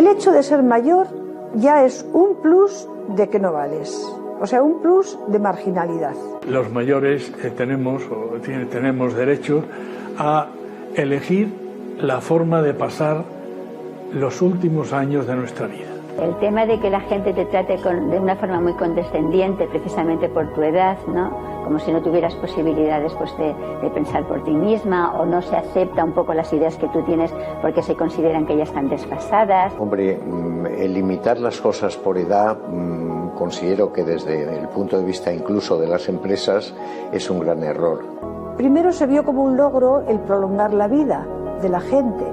El hecho de ser mayor ya es un plus de que no vales, o sea, un plus de marginalidad. Los mayores tenemos derecho a elegir la forma de pasar los últimos años de nuestra vida. El tema de que la gente te trate de una forma muy condescendiente, precisamente por tu edad, ¿no? Como si no tuvieras posibilidades pues, de pensar por ti misma, o no se acepta un poco las ideas que tú tienes porque se consideran que ya están desfasadas. Hombre, el limitar las cosas por edad, considero que desde el punto de vista incluso de las empresas es un gran error. Primero se vio como un logro el prolongar la vida de la gente,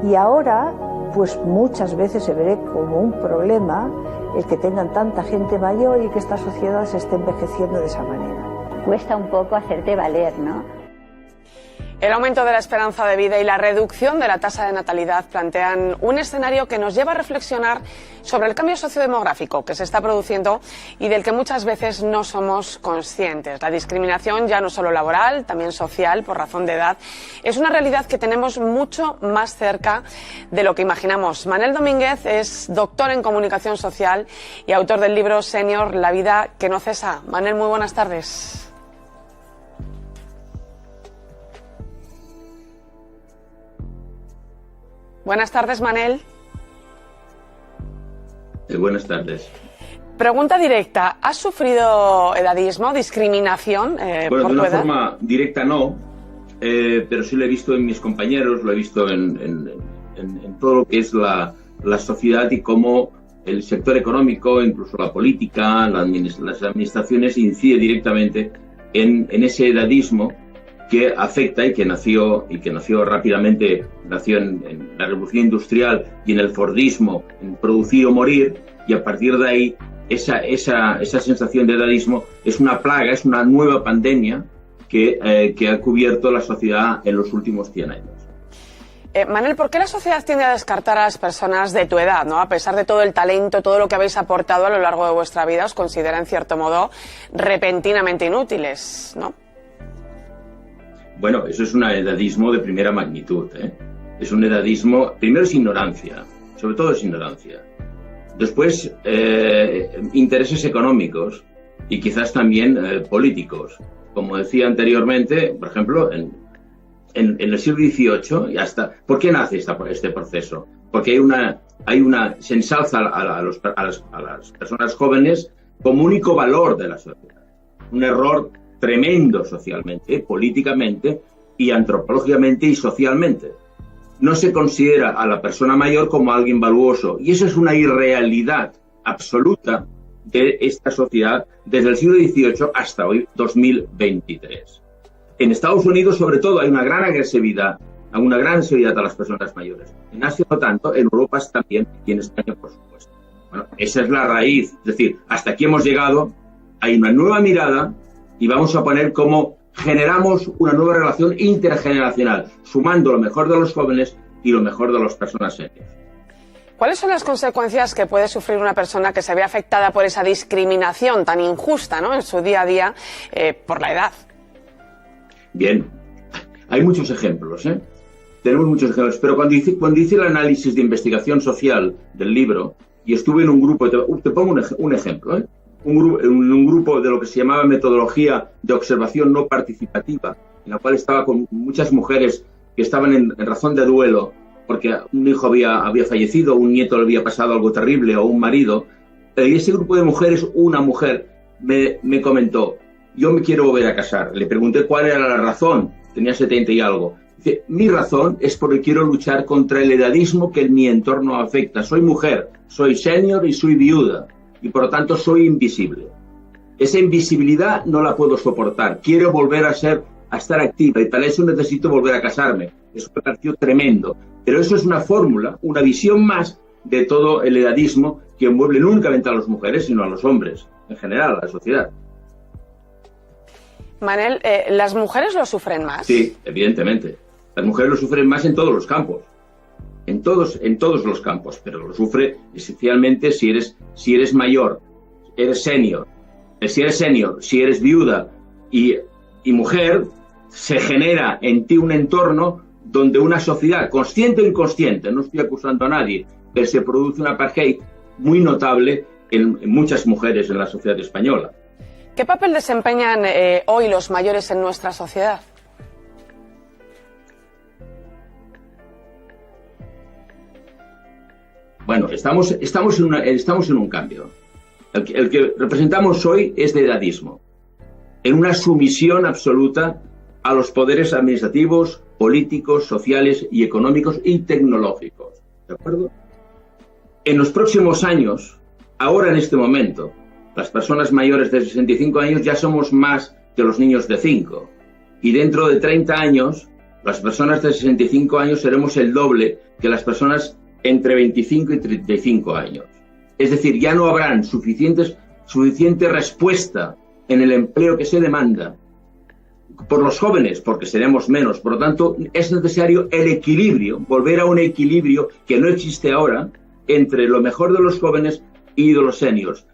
y ahora pues muchas veces se ve como un problema el que tengan tanta gente mayor y que esta sociedad se esté envejeciendo de esa manera. Cuesta un poco hacerte valer, ¿no? El aumento de la esperanza de vida y la reducción de la tasa de natalidad plantean un escenario que nos lleva a reflexionar sobre el cambio sociodemográfico que se está produciendo y del que muchas veces no somos conscientes. La discriminación, ya no solo laboral, también social, por razón de edad, es una realidad que tenemos mucho más cerca de lo que imaginamos. Manel Domínguez es doctor en comunicación social y autor del libro Senior, la vida que no cesa. Manel, muy buenas tardes. Buenas tardes, Manel. Buenas tardes. Pregunta directa. ¿Has sufrido edadismo, discriminación por tu edad? De una forma directa no, pero sí lo he visto en mis compañeros, lo he visto en todo lo que es la sociedad y cómo el sector económico, incluso la política, las administraciones incide directamente en ese edadismo que afecta y que nació rápidamente, nació en la revolución industrial y en el fordismo, en producir o morir, y a partir de ahí esa sensación de edadismo es una plaga, es una nueva pandemia que ha cubierto la sociedad en los últimos 100 años. Manel, ¿por qué la sociedad tiende a descartar a las personas de tu edad, ¿no? A pesar de todo el talento, todo lo que habéis aportado a lo largo de vuestra vida, os considera en cierto modo repentinamente inútiles, ¿no? Bueno, eso es un edadismo de primera magnitud, ¿eh? Es un edadismo, primero es ignorancia, sobre todo es ignorancia. Después, intereses económicos y quizás también políticos. Como decía anteriormente, por ejemplo, en el siglo XVIII, y hasta, ¿por qué nace este proceso? Porque se ensalza a las personas jóvenes como único valor de la sociedad. Un error tremendo socialmente, políticamente y antropológicamente y socialmente. No se considera a la persona mayor como alguien valuoso, y eso es una irrealidad absoluta de esta sociedad desde el siglo XVIII hasta hoy, 2023. En Estados Unidos, sobre todo, hay una gran agresividad a las personas mayores. En Asia no tanto, en Europa también y en España, por supuesto. Bueno, esa es la raíz, es decir, hasta aquí hemos llegado, hay una nueva mirada y vamos a poner cómo generamos una nueva relación intergeneracional, sumando lo mejor de los jóvenes y lo mejor de las personas seniors. ¿Cuáles son las consecuencias que puede sufrir una persona que se ve afectada por esa discriminación tan injusta, ¿no?, en su día a día por la edad? Bien, hay muchos ejemplos, ¿eh? Tenemos muchos ejemplos, pero cuando hice el análisis de investigación social del libro y estuve en un grupo, te pongo un ejemplo, ¿eh? Un grupo de lo que se llamaba metodología de observación no participativa, en la cual estaba con muchas mujeres que estaban en razón de duelo porque un hijo había fallecido, un nieto le había pasado algo terrible o un marido. Y ese grupo de mujeres, una mujer me comentó: yo me quiero volver a casar. Le pregunté cuál era la razón, tenía 70 y algo. Dice: mi razón es porque quiero luchar contra el edadismo que en mi entorno afecta. Soy mujer, soy senior y soy viuda, y por lo tanto soy invisible. Esa invisibilidad no la puedo soportar. Quiero volver a estar activa, y para eso necesito volver a casarme. Eso me pareció tremendo. Pero eso es una fórmula, una visión más de todo el edadismo que envuelve no únicamente a las mujeres, sino a los hombres, en general, a la sociedad. Manel, ¿las mujeres lo sufren más? Sí, evidentemente. Las mujeres lo sufren más en todos los campos. En todos los campos, pero lo sufre esencialmente si eres mayor, eres senior. Si eres viuda y mujer, se genera en ti un entorno donde una sociedad, consciente o inconsciente, no estoy acusando a nadie, pero se produce un apartheid muy notable en muchas mujeres en la sociedad española. ¿Qué papel desempeñan hoy los mayores en nuestra sociedad? Bueno, estamos en un cambio. El que representamos hoy es de edadismo, en una sumisión absoluta a los poderes administrativos, políticos, sociales y económicos y tecnológicos. ¿De acuerdo? En los próximos años, ahora en este momento, las personas mayores de 65 años ya somos más que los niños de 5. Y dentro de 30 años, las personas de 65 años seremos el doble que las personas entre 25 y 35 años. Es decir, ya no habrán suficiente respuesta en el empleo que se demanda por los jóvenes, porque seremos menos. Por lo tanto, es necesario el equilibrio, volver a un equilibrio que no existe ahora entre lo mejor de los jóvenes y de los seniors.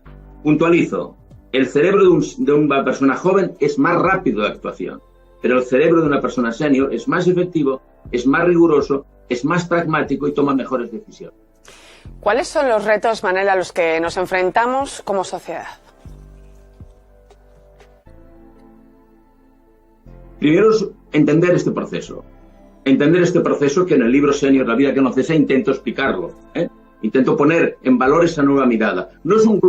Puntualizo, el cerebro de una persona joven es más rápido de actuación, pero el cerebro de una persona senior es más efectivo, es más riguroso, es más pragmático y toma mejores decisiones. ¿Cuáles son los retos, Manel, a los que nos enfrentamos como sociedad? Primero es entender este proceso. Entender este proceso que en el libro Senior, la vida que no cesa, intento explicarlo. Intento poner en valor esa nueva mirada. No es un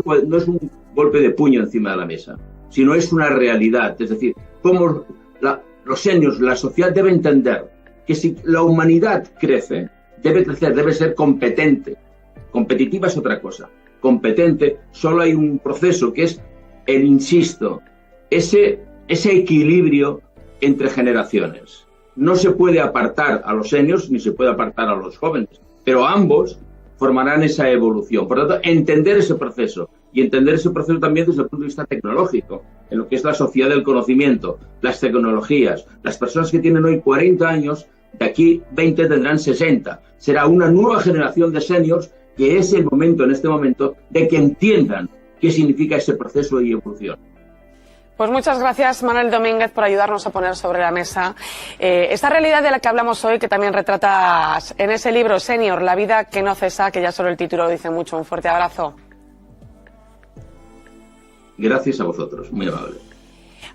golpe de puño encima de la mesa, sino es una realidad. Es decir, cómo los seniors, la sociedad debe entender que si la humanidad crece, debe crecer, debe ser competente. Competitiva es otra cosa. Competente, solo hay un proceso que es ese equilibrio entre generaciones. No se puede apartar a los seniors ni se puede apartar a los jóvenes, pero ambos formarán esa evolución. Por lo tanto, entender ese proceso y entender ese proceso también desde el punto de vista tecnológico, en lo que es la sociedad del conocimiento, las tecnologías. Las personas que tienen hoy 40 años, de aquí 20 tendrán 60. Será una nueva generación de seniors que es el momento, en este momento, de que entiendan qué significa ese proceso de evolución. Pues muchas gracias, Manuel Domínguez, por ayudarnos a poner sobre la mesa esta realidad de la que hablamos hoy, que también retratas en ese libro Senior, la vida que no cesa, que ya solo el título dice mucho. Un fuerte abrazo. Gracias a vosotros, muy amable.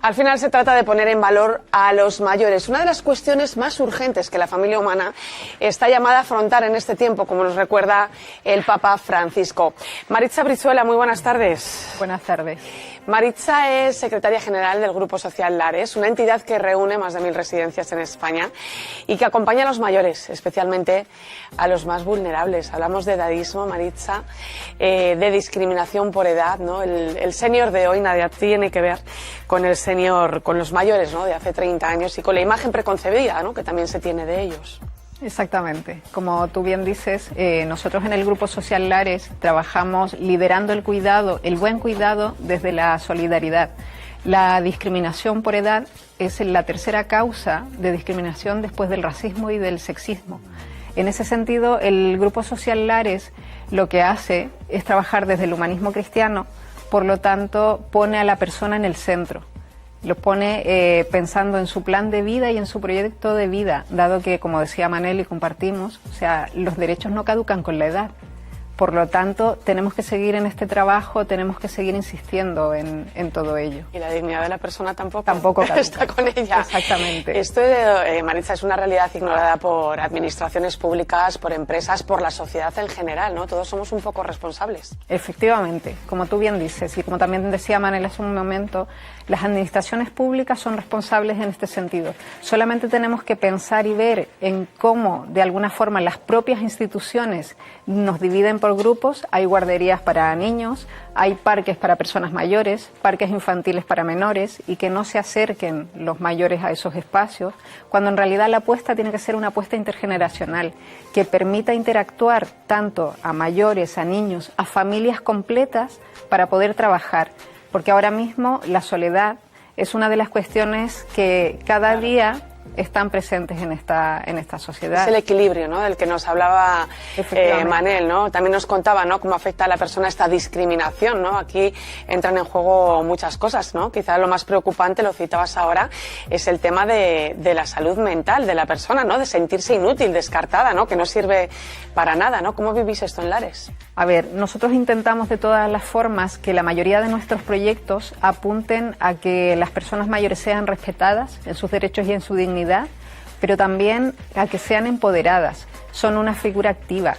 Al final se trata de poner en valor a los mayores, una de las cuestiones más urgentes que la familia humana está llamada a afrontar en este tiempo, como nos recuerda el Papa Francisco. Maritza Brizuela, muy buenas tardes. Buenas tardes. Maritza es secretaria general del Grupo Social Lares, una entidad que reúne más de 1000 residencias en España y que acompaña a los mayores, especialmente a los más vulnerables. Hablamos de edadismo, Maritza, de discriminación por edad, ¿no? El senior de hoy nada tiene que ver con el senior, con los mayores, ¿no?, de hace 30 años y con la imagen preconcebida, ¿no?, que también se tiene de ellos. Exactamente. Como tú bien dices, nosotros en el Grupo Social Lares trabajamos liderando el cuidado, el buen cuidado desde la solidaridad. La discriminación por edad es la tercera causa de discriminación después del racismo y del sexismo. En ese sentido, el Grupo Social Lares lo que hace es trabajar desde el humanismo cristiano, por lo tanto pone a la persona en el centro. Lo pone pensando en su plan de vida y en su proyecto de vida, dado que, como decía Manel y compartimos, o sea, los derechos no caducan con la edad. Por lo tanto, tenemos que seguir en este trabajo, tenemos que seguir insistiendo en todo ello. Y la dignidad de la persona tampoco caduca. Está con ella. Exactamente. Esto, Maritza, es una realidad ignorada por administraciones públicas, por empresas, por la sociedad en general, ¿no? Todos somos un poco responsables. Efectivamente, como tú bien dices, y como también decía Manel hace un momento, las administraciones públicas son responsables en este sentido. Solamente tenemos que pensar y ver en cómo, de alguna forma, las propias instituciones nos dividen por grupos. Hay guarderías para niños, hay parques para personas mayores, parques infantiles para menores, y que no se acerquen los mayores a esos espacios, cuando en realidad la apuesta tiene que ser una apuesta intergeneracional, que permita interactuar tanto a mayores, a niños, a familias completas para poder trabajar. Porque ahora mismo la soledad es una de las cuestiones que cada día están presentes en esta sociedad. Es el equilibrio, ¿no?, del que nos hablaba Manel, ¿no? También nos contaba, ¿no?, cómo afecta a la persona esta discriminación, ¿no? Aquí entran en juego muchas cosas, ¿no? Quizás lo más preocupante, lo citabas ahora, es el tema de la salud mental de la persona, ¿no?, de sentirse inútil, descartada, ¿no?, que no sirve para nada, ¿no? ¿Cómo vivís esto en Lares? A ver, nosotros intentamos de todas las formas que la mayoría de nuestros proyectos apunten a que las personas mayores sean respetadas en sus derechos y en su dignidad, pero también a que sean empoderadas. Son una figura activa.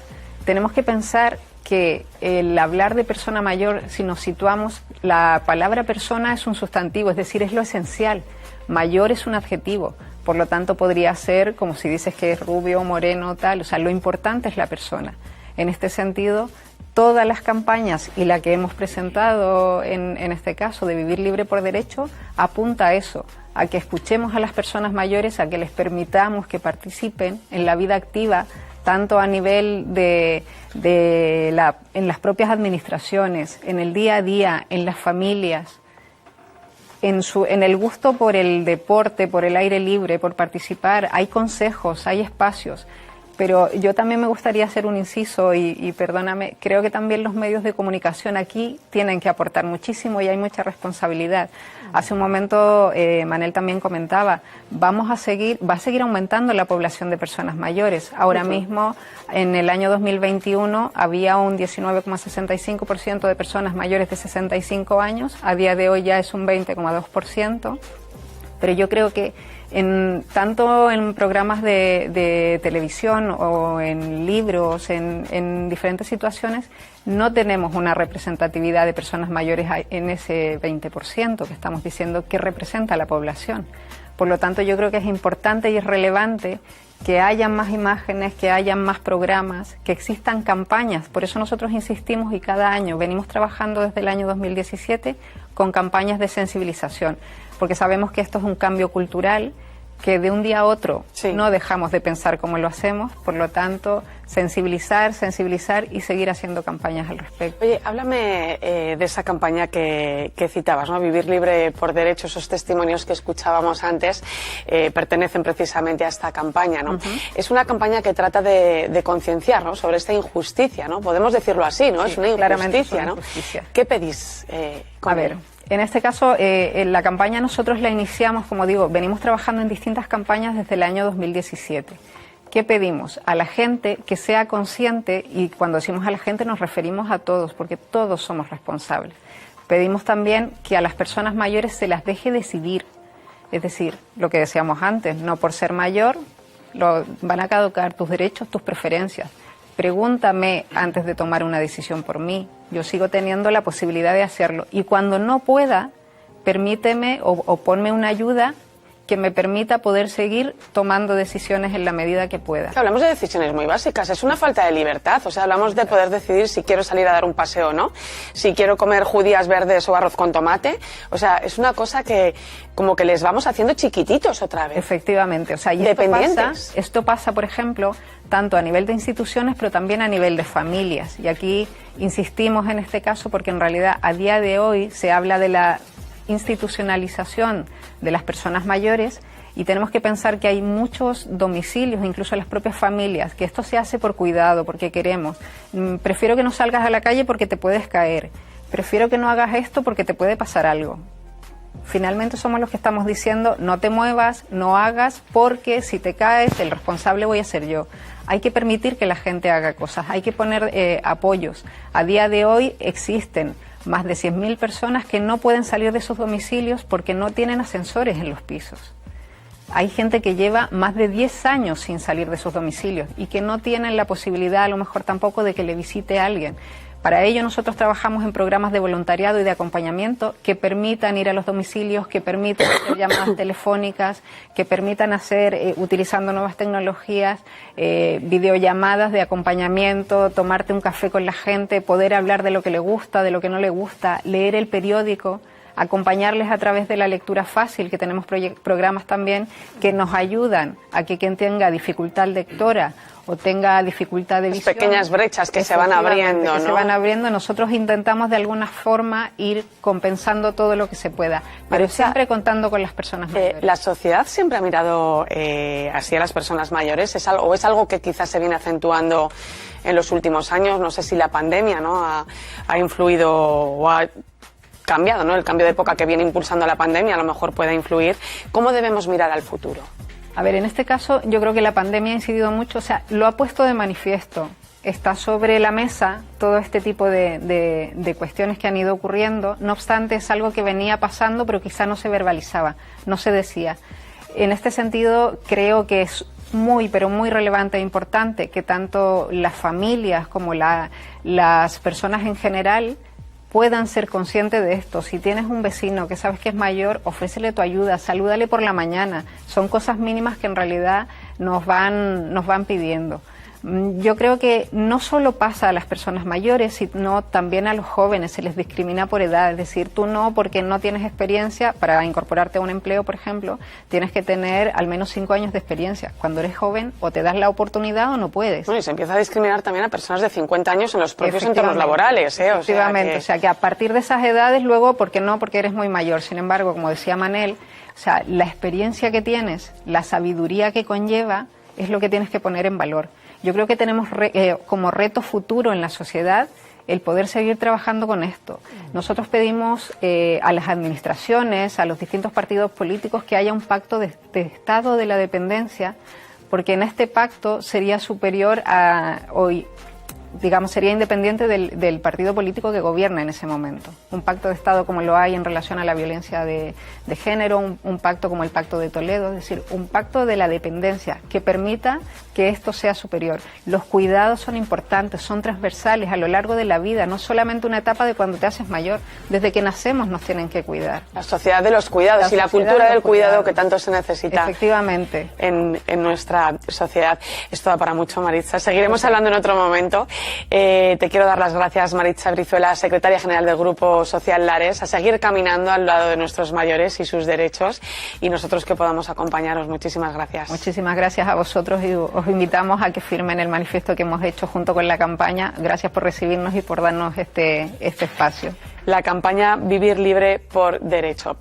Tenemos que pensar que el hablar de persona mayor, si nos situamos, la palabra persona es un sustantivo, es decir, es lo esencial. Mayor es un adjetivo, por lo tanto podría ser como si dices que es rubio, moreno, tal, o sea, lo importante es la persona. En este sentido, todas las campañas y la que hemos presentado en este caso de Vivir Libre por Derecho apunta a eso, a que escuchemos a las personas mayores, a que les permitamos que participen en la vida activa, tanto a nivel en las propias administraciones, en el día a día, en las familias, en el gusto por el deporte, por el aire libre, por participar. Hay consejos, hay espacios. Pero yo también me gustaría hacer un inciso y perdóname, creo que también los medios de comunicación aquí tienen que aportar muchísimo y hay mucha responsabilidad. Hace un momento Manel también comentaba, va a seguir aumentando la población de personas mayores. Ahora mismo, en el año 2021, había un 19,65% de personas mayores de 65 años, a día de hoy ya es un 20,2%, pero yo creo que tanto en programas de televisión o en libros, en diferentes situaciones, no tenemos una representatividad de personas mayores en ese 20% que estamos diciendo que representa a la población. Por lo tanto, yo creo que es importante y es relevante que haya más imágenes, que haya más programas, que existan campañas. Por eso nosotros insistimos y cada año venimos trabajando desde el año 2017 con campañas de sensibilización, porque sabemos que esto es un cambio cultural, que de un día a otro no dejamos de pensar como lo hacemos, por lo tanto, sensibilizar y seguir haciendo campañas al respecto. Oye, háblame de esa campaña que citabas, ¿no? Vivir Libre por Derecho, esos testimonios que escuchábamos antes pertenecen precisamente a esta campaña, ¿no? Es una campaña que trata de concienciar, ¿no?, sobre esta injusticia, ¿no? Podemos decirlo así, ¿no? Sí, es una injusticia, ¿no? Injusticia. ¿Qué pedís con ello? En este caso, en la campaña nosotros la iniciamos, como digo, venimos trabajando en distintas campañas desde el año 2017. ¿Qué pedimos? A la gente que sea consciente, y cuando decimos a la gente nos referimos a todos, porque todos somos responsables. Pedimos también que a las personas mayores se las deje decidir, es decir, lo que decíamos antes, no por ser mayor van a caducar tus derechos, tus preferencias. Pregúntame antes de tomar una decisión por mí. Yo sigo teniendo la posibilidad de hacerlo. Y cuando no pueda, permíteme o ponme una ayuda que me permita poder seguir tomando decisiones en la medida que pueda. Hablamos de decisiones muy básicas, es una falta de libertad, o sea, hablamos de poder decidir si quiero salir a dar un paseo o no, si quiero comer judías verdes o arroz con tomate, o sea, es una cosa que como que les vamos haciendo chiquititos otra vez. Efectivamente, o sea, y esto pasa, por ejemplo, tanto a nivel de instituciones, pero también a nivel de familias, y aquí insistimos en este caso porque en realidad a día de hoy se habla de la institucionalización de las personas mayores y tenemos que pensar que hay muchos domicilios, incluso las propias familias, que esto se hace por cuidado, porque queremos. Prefiero que no salgas a la calle porque te puedes caer. Prefiero que no hagas esto porque te puede pasar algo. Finalmente somos los que estamos diciendo no te muevas, no hagas, porque si te caes el responsable voy a ser yo. Hay que permitir que la gente haga cosas, hay que poner apoyos. A día de hoy existen más de 100.000 personas que no pueden salir de sus domicilios porque no tienen ascensores en los pisos. Hay gente que lleva más de 10 años sin salir de sus domicilios y que no tienen la posibilidad a lo mejor tampoco de que le visite a alguien. Para ello nosotros trabajamos en programas de voluntariado y de acompañamiento que permitan ir a los domicilios, que permitan hacer llamadas telefónicas, que permitan hacer, utilizando nuevas tecnologías, videollamadas de acompañamiento, tomarte un café con la gente, poder hablar de lo que le gusta, de lo que no le gusta, leer el periódico, acompañarles a través de la lectura fácil, que tenemos programas también que nos ayudan a que quien tenga dificultad lectora o tenga dificultad de visión. Pequeñas brechas que se van abriendo, ¿no? Se van abriendo. Nosotros intentamos de alguna forma ir compensando todo lo que se pueda, pero siempre contando con las personas mayores. ¿La sociedad siempre ha mirado así a las personas mayores? ¿Es algo que quizás se viene acentuando en los últimos años? No sé si la pandemia, ¿no?, ha influido o ha cambiado, ¿no? El cambio de época que viene impulsando la pandemia a lo mejor puede influir. ¿Cómo debemos mirar al futuro? A ver, en este caso yo creo que la pandemia ha incidido mucho, o sea, lo ha puesto de manifiesto. Está sobre la mesa todo este tipo de cuestiones que han ido ocurriendo. No obstante, es algo que venía pasando, pero quizá no se verbalizaba, no se decía. En este sentido, creo que es muy, pero muy relevante e importante que tanto las familias como las personas en general puedan ser conscientes de esto. Si tienes un vecino que sabes que es mayor, ofrécele tu ayuda, salúdale por la mañana. Son cosas mínimas que en realidad nos van pidiendo. Yo creo que no solo pasa a las personas mayores, sino también a los jóvenes, se les discrimina por edad, es decir, tú no, porque no tienes experiencia, para incorporarte a un empleo, por ejemplo, tienes que tener al menos 5 años de experiencia. Cuando eres joven, o te das la oportunidad o no puedes. Bueno, y se empieza a discriminar también a personas de 50 años en los propios entornos laborales, ¿eh? Efectivamente, o sea que a partir de esas edades, luego, ¿por qué no? Porque eres muy mayor. Sin embargo, como decía Manel, o sea, la experiencia que tienes, la sabiduría que conlleva, es lo que tienes que poner en valor. Yo creo que tenemos como reto futuro en la sociedad el poder seguir trabajando con esto. Nosotros pedimos a las administraciones, a los distintos partidos políticos, que haya un pacto de estado de la dependencia, porque en este pacto sería superior a hoy, digamos, sería independiente del partido político que gobierna en ese momento. Un pacto de Estado como lo hay en relación a la violencia de género, un pacto como el Pacto de Toledo, es decir, un pacto de la dependencia que permita que esto sea superior. Los cuidados son importantes, son transversales a lo largo de la vida, no solamente una etapa de cuando te haces mayor, desde que nacemos nos tienen que cuidar. La sociedad de los cuidados y la cultura del cuidado que tanto se necesita. Efectivamente. En nuestra sociedad. Esto da para mucho, Maritza. Seguiremos hablando en otro momento. Te quiero dar las gracias, Maritza Brizuela, secretaria general del Grupo Social Lares, a seguir caminando al lado de nuestros mayores y sus derechos, y nosotros que podamos acompañaros. Muchísimas gracias. Muchísimas gracias a vosotros, y os invitamos a que firmen el manifiesto que hemos hecho junto con la campaña. Gracias por recibirnos y por darnos este espacio. La campaña Vivir Libre por Derecho.